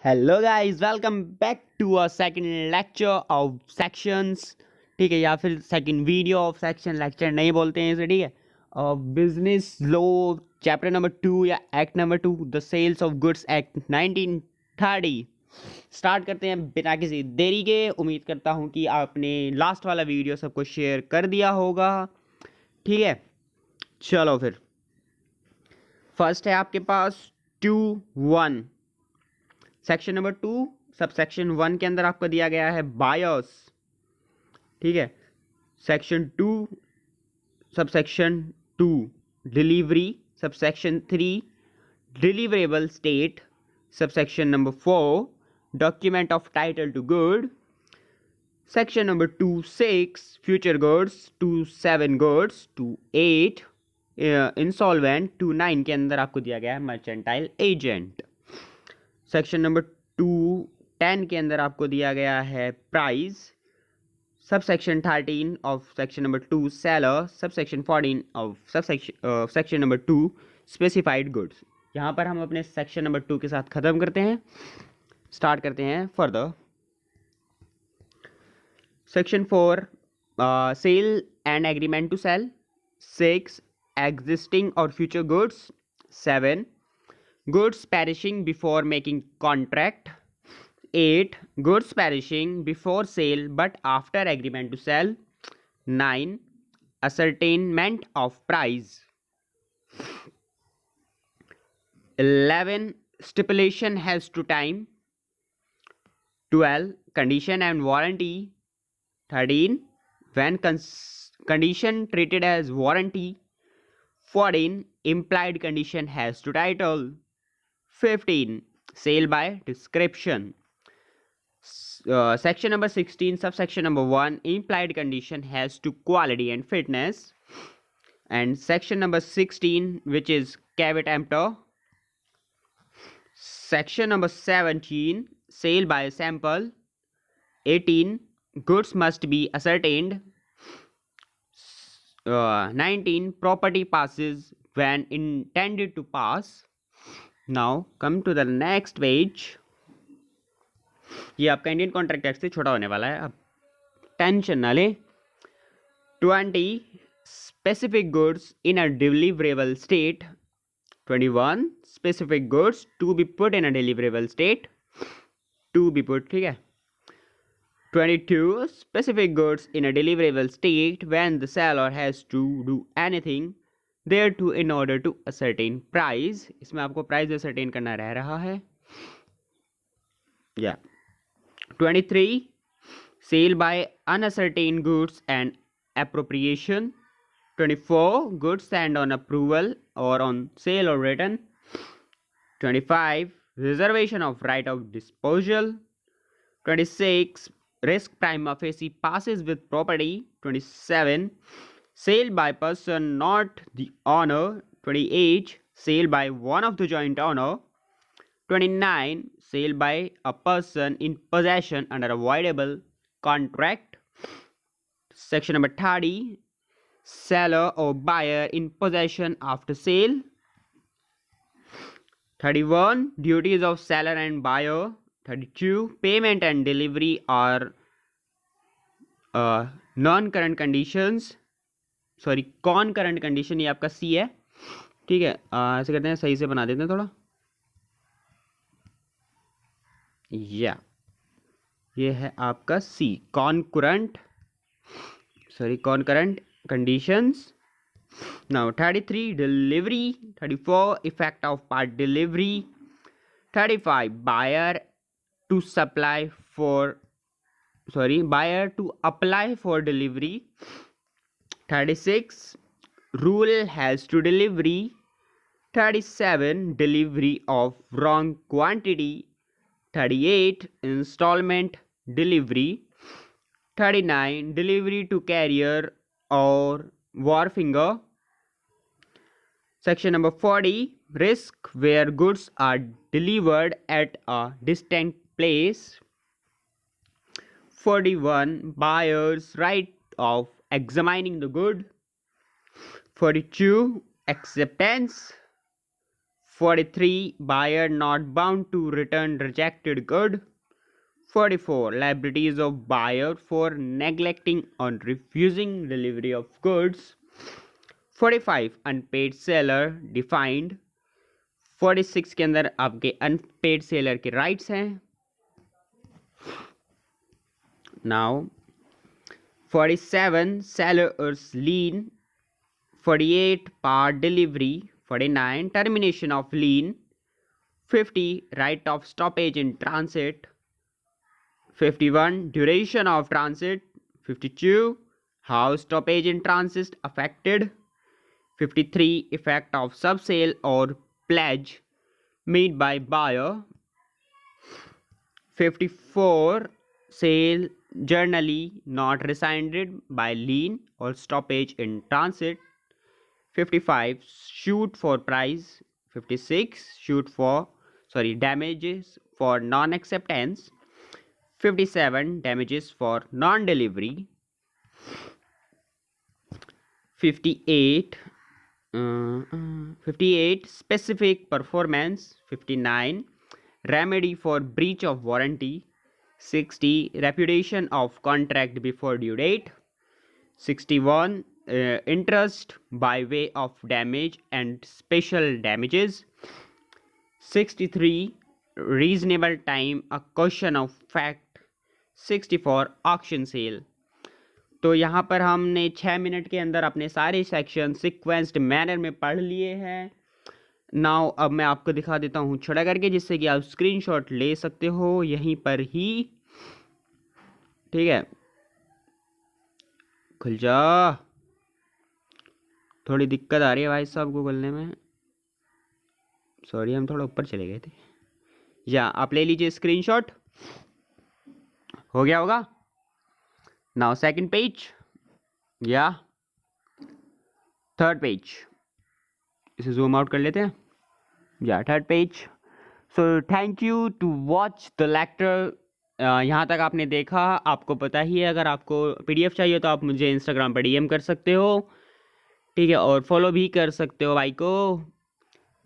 Hello guys, welcome back to a second lecture of sections. ठीक है, या फिर second video of section. Lecture नहीं बोलते हैं इसे, ठीक है। बिजनेस लॉ चैप्टर नंबर 2 या act number 2, the sales of goods act 1930। Start करते हैं बिना किसी देरी के। उम्मीद करता हूँ कि आपने लास्ट वाला वीडियो सबको शेयर कर दिया होगा। ठीक है, चलो फिर। फर्स्ट है आपके पास 2(1). सेक्शन नंबर 2 सब सेक्शन 1 के अंदर आपको दिया गया है बायर्स। ठीक है, section 2 subsection 2 delivery, subsection 3 deliverable state, subsection number 4 document of title to good, section number 2(6) future goods, 2(7) goods, 2(8) insolvent, 2(9) के अंदर आपको दिया गया है मर्चेंटाइल एजेंट। सेक्शन नंबर 2(10) के अंदर आपको दिया गया है price. Sub section 13 of section number 2 seller, sub section 14 of section number 2 specified goods. यहाँ पर हम अपने सेक्शन नंबर 2 के साथ खत्म करते हैं। स्टार्ट करते हैं further. Section 4 sale and agreement to sale, 6 existing और future goods, 7 goods perishing before making contract, 8 goods perishing before sale but after agreement to sell, 9 ascertainment of price, 11 stipulation has to time, 12 condition and warranty, 13 when condition treated as warranty, 14 implied condition has to title, 15 sale by description. Section number 16 subsection number 1 implied condition has to quality and fitness, and section number 16 which is caveat emptor. Section number 17 sale by sample, 18 goods must be ascertained, 19 property passes when intended to pass. Now come to the next page. ये आपका Indian contract act से छोटा होने वाला है, अब tension ना ले। 20 specific goods in a deliverable state, 21 specific goods to be put in a deliverable state, to be put, ठीक है। 22 specific goods in a deliverable state when the seller has to do anything there to in order to ascertain price. इसमें आपको price ascertain करना रह रहा है। 23 sale by unascertained goods and appropriation, 24 goods stand on approval or on sale or return, 25 reservation of right of disposal, 26 risk prima facie passes with property, 27 sale by person not the owner, 28 sale by one of the joint owner, 29 sale by a person in possession under a voidable contract, section number 30 seller or buyer in possession after sale, 31 duties of seller and buyer, 32 payment and delivery are non-current conditions, sorry concurrent condition, ये आपका सी है। ठीक है, ऐसे करते हैं, सही से बना देते हैं थोड़ा। ये है आपका C, concurrent conditions. Now 33 delivery, 34 effect of part delivery, 35 buyer to apply for delivery, 36 rule has to delivery, 37 delivery of wrong quantity, 38 installment delivery, 39 delivery to carrier or wharfinger. Section number 40 risk where goods are delivered at a distant place, 41 buyer's right of examining the good, 42 acceptance, 43. Buyer not bound to return rejected good. 44. Liabilities of buyer for neglecting or refusing delivery of goods. 45. Unpaid seller defined. 46 के अंदर आपके unpaid seller के rights हैं. Now 47. Seller's lien. 48. Part delivery. 49. Termination of lien. 50. Right of stoppage in transit. 51. Duration of transit. 52. How stoppage in transit affected. 53. Effect of subsale or pledge made by buyer. 54. Sale generally not rescinded by lien or stoppage in transit. 55. Suit for price. 56. Damages for non-acceptance. 57. Damages for non-delivery. 58. 58. Specific performance. 59. Remedy for breach of warranty. 60. Repudiation of contract before due date. 61. Interest by way of damage and special damages. 63. Reasonable time, a question of fact. 64. Auction sale. तो यहाँ पर हमने 6 minute के अंदर अपने सारे section sequenced manner में पढ़ लिए हैं. नाउ अब मैं आपको दिखा देता हूँ छोटा करके, जिससे कि आप स्क्रीनशॉट ले सकते हो यहीं पर ही. ठीक है, खुल जा. थोड़ी दिक्कत आ रही है भाई साहब को खोलने में. सॉरी, हम थोड़ा ऊपर चले गए थे. या आप ले लीजिए स्क्रीनशॉट. हो गया होगा. नाउ सेकंड पेज या थर्ड पेज, इसे जूम आउट कर लेते हैं. या third page. So thank you to watch the lecture. यहाँ तक आपने देखा, आपको पता ही है. अगर आपको पीडीएफ चाहिए तो आप मुझे इंस्टाग्राम पर डीएम कर सकते हो. ठीक है, और फॉलो भी कर सकते हो भाई को.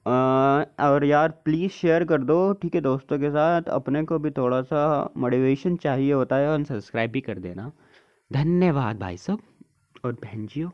और यार प्लीज़ शेयर कर दो, ठीक है, दोस्तों के साथ. अपने को भी थोड़ा सा मोटिवेशन चाहिए होता है. और सब्सक्राइब भी कर देना. धन्यवाद भाई साहब और बहन जियो.